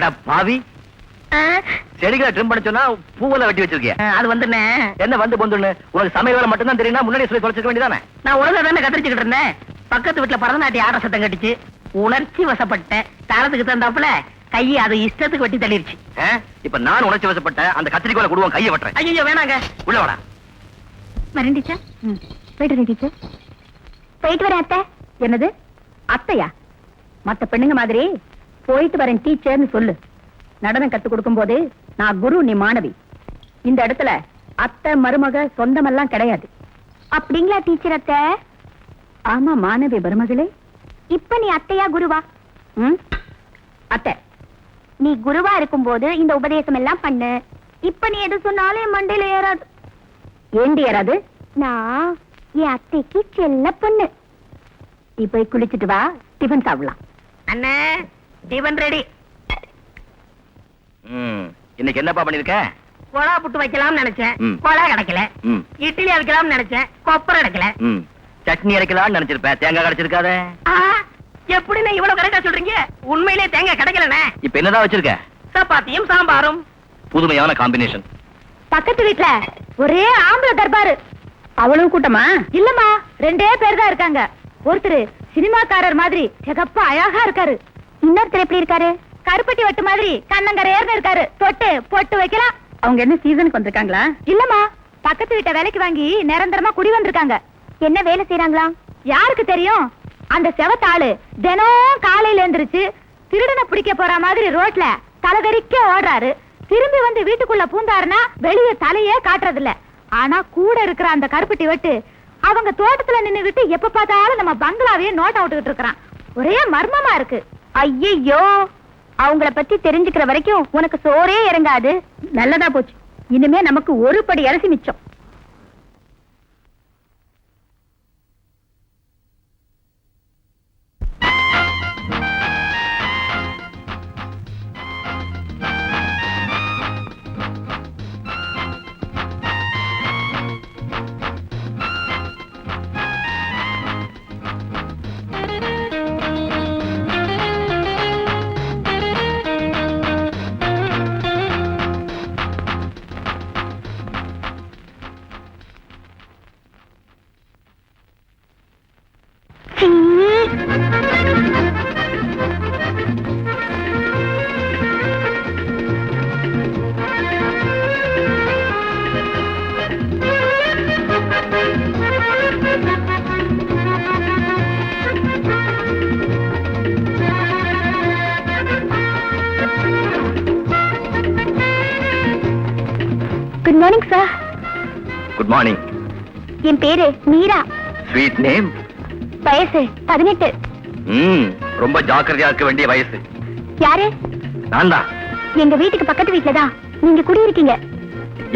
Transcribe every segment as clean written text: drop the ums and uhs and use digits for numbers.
அட பாவி, செடிகளை ட்ரிம் பண்ண சொன்னா பூவெல்லாம் வெட்டி வச்சிருக்கிய. அது வந்துண்ணே. என்ன வந்து பொந்துன்னு? உனக்கு சமையல் வேலை மட்டும் தான் தெரியுமா? முன்னாடி சொல்லி தொலைச்சிக்க வேண்டியதானே? நான் ஒழுங்கா தானே கத்திரிச்சுக்கிட்டு இருந்தேன். பக்கத்து வீட்டுல பரதநாட்டிய ஆட சத்தம் கட்டிச்சு. உணர்ச்சி வசப்பட்டேன். தாளத்துக்கு தந்தாப்புல கையை அது இஷ்டத்துக்கு வெட்டி தள்ளிருச்சு. இப்ப நான் உணர்ச்சி வசப்பட்டேன். அந்த கத்திரிக்கோலை கொடுவோம், கையை வெட்டுறேன். ஐயோ வேணாங்க. உள்ள வாடா. வரேன் டீச்சர். போயிட்டு வரேன் டீச்சர். போயிட்டு வரேன் அத்தை. என்னது அத்தையா? மத்த பெண்ணுங்க மாதிரி போயிட்டு வரேன் டீச்சர்னு சொல்லு. நடனம் கத்து கொடுக்கும் போது நான் குரு, நீ மாணவி. இந்த இடத்துல அத்தை மருமக சொந்தமெல்லாம் கிடையாது. அப்படிங்களா டீச்சர்? அத்தை ஆமா மாணவி மருமகளே. இப்ப நீ அத்தையா குருவா? அத்தை, நீ குருவா இருக்கும் போது இந்த உபதேசம் எல்லாம் பண்ணு. இப்ப நீ எது சொன்னாலும் மண்டையில ஏறாது. ஏண்டி ஏறாது? நான் என் அத்தைக்கு செல்ல பொண்ணு. நீ போய் குளிச்சுட்டு வா, டிஃபன் சாப்பிடலாம். அண்ணே டிஃபன் ரெடி. இன்னைக்கு என்னப்பா பண்ணிருக்க? கொலா புட்டு வைக்கலாம்னு நினைச்சேன், ம். கொலா கிடைக்கல. ம். இட்லி அரைக்கலாம்னு நினைச்சேன், கொப்பரை கிடைக்கல. சட்னி அரைக்கலாம்னு நினைச்சிருப்பேன், தேங்காய் கிடைச்சிருக்காதே. எப்படின்னு இவ்வளவு கரெக்டா சொல்றீங்க? உண்மையிலே தேங்காய் கிடைக்கலண்ணே. இப்ப என்னதான் வச்சிருக்க? சப்பாத்தியும் சாம்பாரும். புதுமையான காம்பினேஷன். பக்கத்து வீட்டுல ஒரே ஆம்பளை தர்பாரு. அவ்வளவு கூட்டமா? இல்லம்மா, 2 பேர் தான் இருக்காங்க. ஒருத்தர் சினிமாக்காரர் மாதிரி சிகப்பா அழகா இருக்காரு. இன்னொருத்தர் எப்படி இருக்காரு? கருப்பட்டி வட்டு மாதிரி கண்ணங்கரையர்னு இருக்காரு. தொட்டு பொட்டு வைக்கலாம். அவங்க என்ன சீசனுக்கு வந்திருக்காங்களா? இல்லம்மா, பக்கத்து வீட்டை வேலைக்கு வாங்கி நிரந்தரமா குடி வந்திருக்காங்க. என்ன வேலை செய்யறாங்களா? யாருக்கு தெரியும்? அந்த செவத்தாளு தினம் காலையில எழுந்திருச்சு திருடனை பிடிக்க போற மாதிரி ரோட்ல தலகரிக்க ஓடுறாரு. திரும்பி வந்து வீட்டுக்குள்ள பூந்தாருன்னா வெளியே தலையே காட்டுறது இல்ல. ஆனா கூட இருக்கிற அந்த கருப்பட்டி வெட்டு அவங்க தோட்டத்துல நின்னுகிட்டு எப்ப பார்த்தாலும் நம்ம பங்களாவையே நோட் அவுட்டுக்கிட்டு இருக்கிறான். ஒரே மர்மமா இருக்கு. ஐயோ, அவங்கள பத்தி தெரிஞ்சுக்கிற வரைக்கும் உனக்கு சோறே இறங்காது. நல்லதா போச்சு. இனிமே நமக்கு ஒரு படி அரிசி மிச்சம். Good morning sir. Good morning. என் பேரு மீரா. Sweet name. வயசு 18. ரொம்ப ஜாக்கிரதையா இருக்க வேண்டிய வயசு. யாரு? நான் தான். எங்க வீட்டுக்கு பக்கத்து வீட்டுலதான் நீங்க குடியிருக்கீங்க.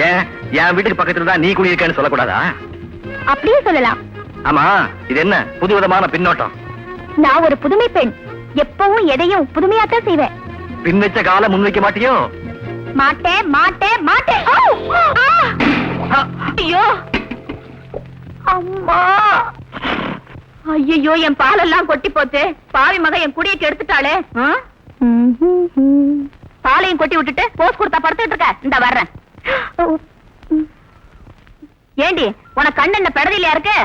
ஏன் என் வீட்டுக்கு பக்கத்துல தான் நீ குடியிருக்கேன்னு சொல்லக்கூடாதா? அப்படியே சொல்லலாம். ஆமா, இது என்ன புது விதமான பின்னோட்டம்? நான் ஒரு புதுமை பெண். எப்பவும் எதையும் புதுமையாத்தான் செய்வேன். பின் வச்ச கால முன் வைக்க மாட்டியோ? மாட்டேன் மாட்டேன் மாட்டேன். ஐயோ அம்மா, ஐயோ என் பாலெல்லாம் கொட்டி போச்சு. பாவி மக என் குடியை கெடுத்துட்டாளே. பாலையும் கொட்டி விட்டுட்டு போஸ் கொடுத்தா படுத்துட்டு இருக்க. இந்த வர்றேன். ஏண்டி உனக்கு கண்ணு என்ன பெடதிலையா இருக்கு?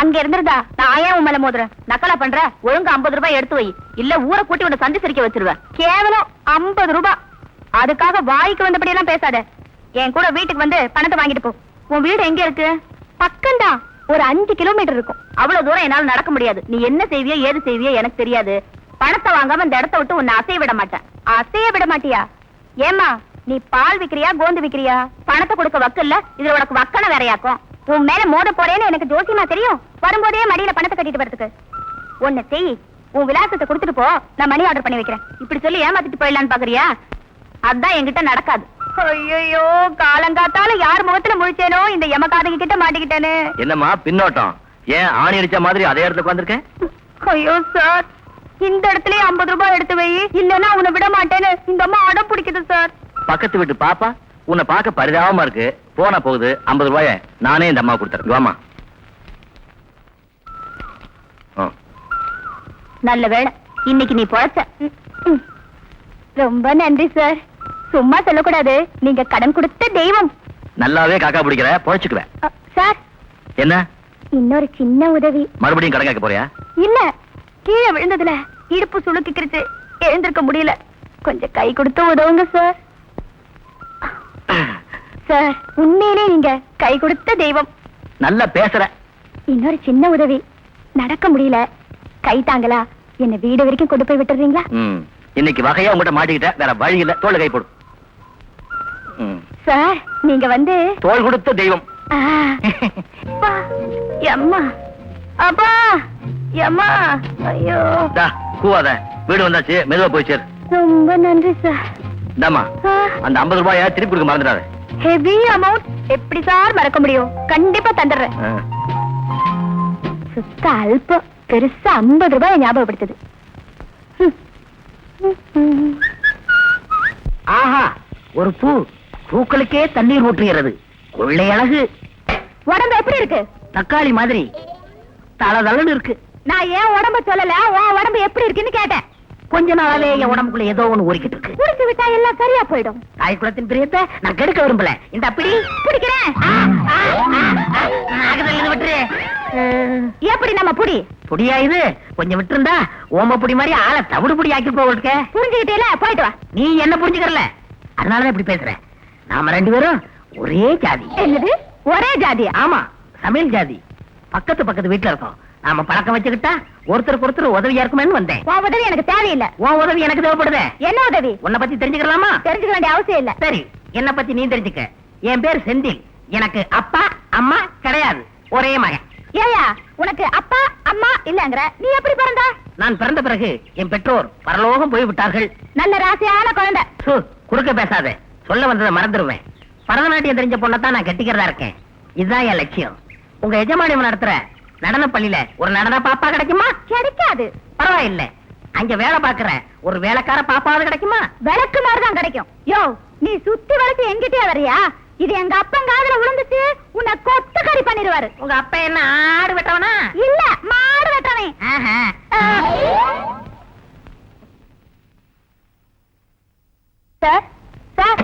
அங்க இருந்திருந்தா நான் ஏன் உன் மேல மோதுறேன்? நக்கலா பண்ற? ஒழுங்கு 50 ரூபாய் எடுத்து வை, இல்ல ஊரை கூட்டி உன்னை சந்தி சிரிக்க வச்சிருவேன். கேவலம் 50 ரூபாய். அதுக்காக வாய்க்கு வந்தபடி எல்லாம் பேசாத. என் கூட வீட்டுக்கு வந்து பணத்தை வாங்கிட்டு போ. உன் வீடு எங்க இருக்கு? பக்கம்தான், ஒரு 5 கிலோமீட்டர் இருக்கும். அவ்வளவு தூரம் என்னால நடக்க முடியாது. நீ என்ன செய்வியோ ஏது செய்வியோ எனக்கு தெரியாது. பணத்தை வாங்காம இந்த இடத்த விட்டு உன்னை அசைய விட மாட்டேன். அசைய விட மாட்டியா? ஏமா, நீ பால் விக்கிறியா கோந்து விக்கிறியா? பணத்தை கொடுக்க வக்கு இல்ல, இதுல உனக்கு வக்கன வேறையாக்கும். உன் மேல மோத போறேன்னு எனக்கு ஜோசியமா தெரியும். வரும்போதே மடியில பணத்தை கட்டிட்டு வரதுக்கு ஒன்னு செய். உன் விலாசத்தை கொடுத்துட்டு போ, நான் மணி ஆர்டர் பண்ணி வைக்கிறேன். இப்படி சொல்லி ஏமாத்திட்டு போயிடலான்னு பாக்குறியா? அதான் என்கிட்ட நடக்காது. ஐயோ, காலங்காத்தால யார் முகத்துல முழிச்சேனோ இந்த எமகாதகி கிட்ட மாட்டிக்கிட்டேன்னு. என்னம்மா பின்னோட்டம்? ஏன் ஆணி அடிச்ச மாதிரி அதே இடத்துக்கு வந்திருக்கேன்? ஐயோ சார், இந்த இடத்துலயே 50 ரூபாய் எடுத்து வை, இல்லன்னா உன்னை விட மாட்டேன்னு இந்த அம்மா அடம் பிடிக்குது சார். பக்கத்து வீட்டு பாப்பா உன்னை பார்க்க பரிதாபமா இருக்கு. போன போகுது 50 ரூபாய நானே இந்த அம்மா கொடுத்துறேன். வாமா. நல்ல வேளை இன்னைக்கு நீ பொழைச்ச. ரொம்ப நன்றி சார். சும்மா சொல்லக்கூடாது, நீங்க கடன் கொடுத்த தெய்வம். நல்லாவே காக்கா பிடிக்கிற, பொழைச்சுக்குவேன். சார், என்ன இன்னொரு சின்ன உதவி. மறுபடியும் கடன் கேட்க போறியா? இல்ல, கீழே விழுந்ததுல இடுப்பு சுளுக்கிக்கிருச்சு, எழுந்திருக்க முடியல. கொஞ்சம் கை கொடுத்து உதவுங்க சார். சார், உண்மையிலே நீங்க கை கொடுத்த தெய்வம். நல்லா பேசுற. இன்னொரு சின்ன உதவி. நடக்க முடியல, கை தாங்களா? என்ன வீடு வரைக்கும் கொண்டு போய் விட்டுறீங்களா? இன்னைக்கு வகையா உங்ககிட்ட மாட்டிக்கிட்ட, வேற வழி இல்ல. தோள கை போடு. சார், நீங்க வந்து தோள் கொடுத்த தெய்வம். அப்பா, அம்மா, அப்பா, அம்மா, ஐயோ. கூவாத, வீடு வந்தாச்சு, மெதுவா போய் சேரு. ரொம்ப நன்றி சார். இந்தாம்மா, அந்த 50 ரூபாய திருப்பி கொடுக்க மறந்துடாத. Heavy amount. எப்படி சார் மறக்க முடியும்? கண்டிப்பா தந்துடுறேன். சுத்த அல்பம், பெருசா 50 ரூபாய் ஞாபகப்படுத்துது. ஆஹா, ஒரு பூ பூக்களுக்கே தண்ணீர் ஊற்றுகிறது. கொள்ளை அழகு. உடம்பு எப்படி இருக்கு? தக்காளி மாதிரி தளதளன்னு இருக்கு. நான் ஏன் உடம்ப சொல்லல, உன் உடம்பு எப்படி இருக்குன்னு கேட்டேன். கொஞ்ச நாளாவே என் உடம்புக்குள்ள ஏதோ ஒண்ணு ஊறிக்கிட்டு இருக்கு. குடிச்சு விட்டா எல்லாம் சரியா போயிடும். தாய் குலத்தின் பிரியத்தை நான் கெடுக்க விரும்பல. இந்த அப்படி பிடிக்கிறேன். விட்டுரு. எப்படி நம்ம புடி? புடியா இது? கொஞ்சம் விட்டுருந்தா ஓம புடி மாதிரி ஆளை தவிடு புடி ஆக்கி போக. புரிஞ்சுக்கிட்டே போயிட்டு வா. நீ என்ன புரிஞ்சுக்கறல, அதனாலதான் இப்படி பேசுறேன். நாம 2 பேரும் ஒரே ஜாதி. என்னது ஒரே ஜாதி? ஆமா, சமையல் ஜாதி. பக்கத்து வீட்டுல இருக்கோம். நாம பழக்கம் வச்சுக்கிட்டா ஒருத்தருக்கு ஒருத்தர் உதவியா இருக்குமேன்னு வந்தேன். உன் உதவி எனக்கு தேவையில்லை. உன் உதவி எனக்கு தேவைப்படுது. என்ன உதவி? உன்னை பத்தி தெரிஞ்சுக்கலாமா? தெரிஞ்சுக்க வேண்டிய அவசியம் இல்ல. சரி, என்ன பத்தி நீ தெரிஞ்சுக்க. என் பேர் செந்தில். எனக்கு அப்பா அம்மா கிடையாது, ஒரே மகன். ஏயா, உனக்கு அப்பா அம்மா இல்லங்கற, நீ எப்படி பிறந்த? நான் பிறந்த பிறகு என் பெற்றோர் பரலோகம் போய் விட்டார்கள். நல்ல ராசியான குழந்தை. குறுக்க பேசாத, சொல்ல வந்ததை மறந்துடுவேன். பரதநாட்டியம் தெரிஞ்ச பொண்ணத்தான் நான் கட்டிக்கிறதா இருக்கேன். இதுதான் என் லட்சியம். உங்க எஜமானியம் நடத்துற நடன பள்ளியில ஒரு நடன பாப்பா கிடைக்குமா? கிடைக்காது. பரவாயில்ல, அங்க வேலை பாக்குற ஒரு வேலைக்கார பாப்பாவது கிடைக்குமா? விளக்கு மாதிரிதான் கிடைக்கும். யோ, நீ சுத்தி வளைச்சு எங்கிட்டே வரியா? இது எங்க அப்பன் காதுல விழுந்துச்சு, உன்னை கொத்து கறி பண்ணிடுவாரு. உங்க அப்பா என்ன ஆடு வெட்டவனா? இல்ல, மாடு வெட்டவே. Sir, sir.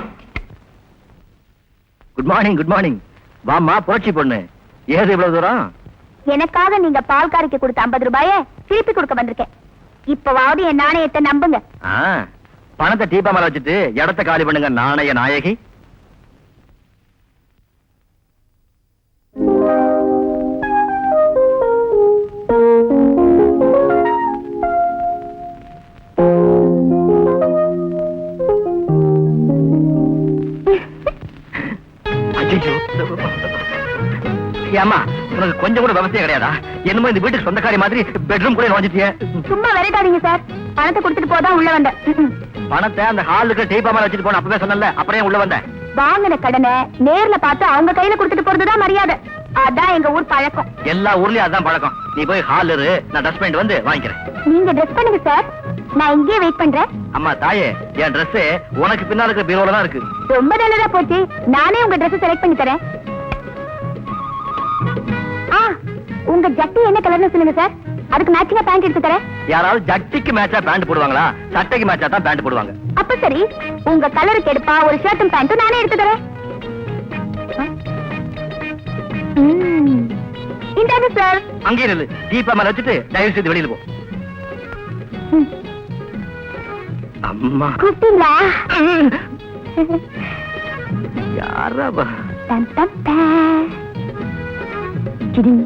Good morning, good morning. வாமா, புரட்சி பொண்ணு. ஏது இவ்வளவு தூரம்? எனக்காக நீங்க பால்காரிக்கு கொடுத்த 50 ரூபாய திருப்பி கொடுக்க வந்திருக்கேன். இப்பவாவது என் நாணயத்தை நம்புங்க. பணத்தை டீப்பா மேல வச்சுட்டு இடத்த காலி பண்ணுங்க நாணய நாயகி. ஏமா, உனக்கு கொஞ்சம் கூட விவசாயம் கிடையாதா? என்னமோ இந்த வீட்டுக்கு சொந்தக்காரி மாதிரி பெட்ரூம் கூட நுழைஞ்சிட்டியே. சும்மா விளையாடாதீங்க சார். பணத்தை கொடுத்துட்டு போதான் உள்ள வந்தேன். பணத்தை அந்த ஹாலுக்கு டீப்பா மேல வச்சுட்டு போன அப்பவே சொன்னல, அப்புறம் ஏன் உள்ள வந்த? வாங்கின கடனை நேர்ல பார்த்து அவங்க கையில கொடுத்துட்டு போறதுதான் மரியாதை. அதான் எங்க ஊர் பழக்கம். எல்லா ஊர்லயும் அதான் பழக்கம். நீ போய் ஹால் இரு, நான் ட்ரெஸ் பண்ணிட்டு வந்து வாங்கிக்கிறேன். நீங்க ட்ரெஸ் பண்ணுங்க சார், நான் இங்கேயே வெயிட் பண்றேன். அம்மா தாயே, என் ட்ரெஸ் உனக்கு பின்னால இருக்கிற பீரோல தான் இருக்கு. ரொம்ப நல்லதா போச்சு. நானே உங்க ட்ரெஸ் செலக்ட் பண்ணி தரேன். உங்க ஜட்டி என்ன கலர்னு சொல்லுங்க சார், அதுக்கு மேட்சிங்கா பேண்ட் எடுத்து தரேன். யாராவது ஜட்டிக்கு மேட்சா பேண்ட் போடுவாங்களா? சட்டைக்கு மேட்சா தான் பேண்ட் போடுவாங்க. அப்ப சரி, உங்க கலருக்கு எடுப்பா ஒரு ஷர்ட்டும் பேண்ட்டும் நானே எடுத்து தரேன். இந்தாங்க சார். அங்கே நில்லு, டீப்பா மேல வச்சுட்டு தயவு செய்து வெளியில போ. அம்மா கூப்பிட்டீங்களா? யாரா? டம் டம் டம். கிடிங்.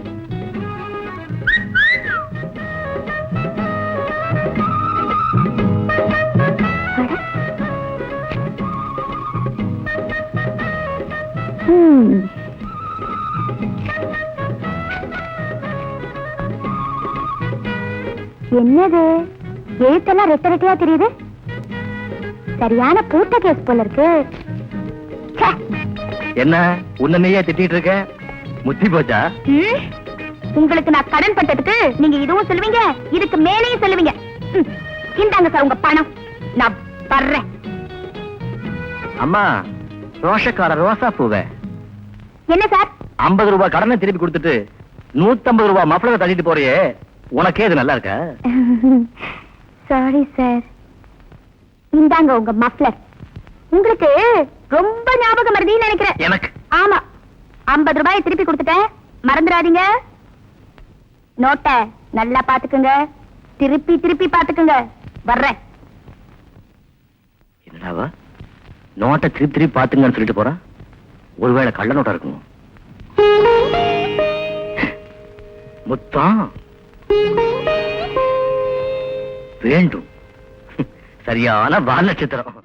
என்னது எழுத்தெல்லாம் ரெட்ட ரெட்டையா தெரியுது? சரியான பூட்ட கேஸ் போல இருக்கு. என்ன உன்னையே திட்டிட்டு இருக்க? முத்தி போச்சா? உங்களுக்கு நான் கடன் பட்டதுக்கு நீங்க இதுவும் சொல்லுவீங்க, இதுக்கு மேலேயும் சொல்லுவீங்க. இந்தாங்க சார் உங்க பணம், நான் வர்றேன். அம்மா, ரோஷக்கார ரோசா பூவே. என்ன சார்? 50 ரூபாய் கடனை திருப்பி கொடுத்துட்டு 150 ரூபாய் மஃப்ளரை தள்ளிட்டு போறியே, உனக்கே இது நல்லா இருக்கா? Sorry sir. இந்தாங்க உங்க மஃப்ளர். உங்களுக்கு ரொம்ப ஞாபகம் மறதின்னு நினைக்கிறேன். எனக்கு ஆமா, 50 ரூபாயை திருப்பி கொடுத்துட்டேன், மறந்துடாதீங்க. நோட்டை நல்லா பாத்துக்குங்க, திருப்பி திருப்பி பாத்துக்குங்க. வர்றேன். என்னடாவா நோட்டை திருப்பி திருப்பி பாத்துங்கன்னு சொல்லிட்டு போறா? ஒருவேளை கள்ள நோட்டா இருக்கும். முத்தம் வேண்டும். சரியான வால் நட்சத்திரம்.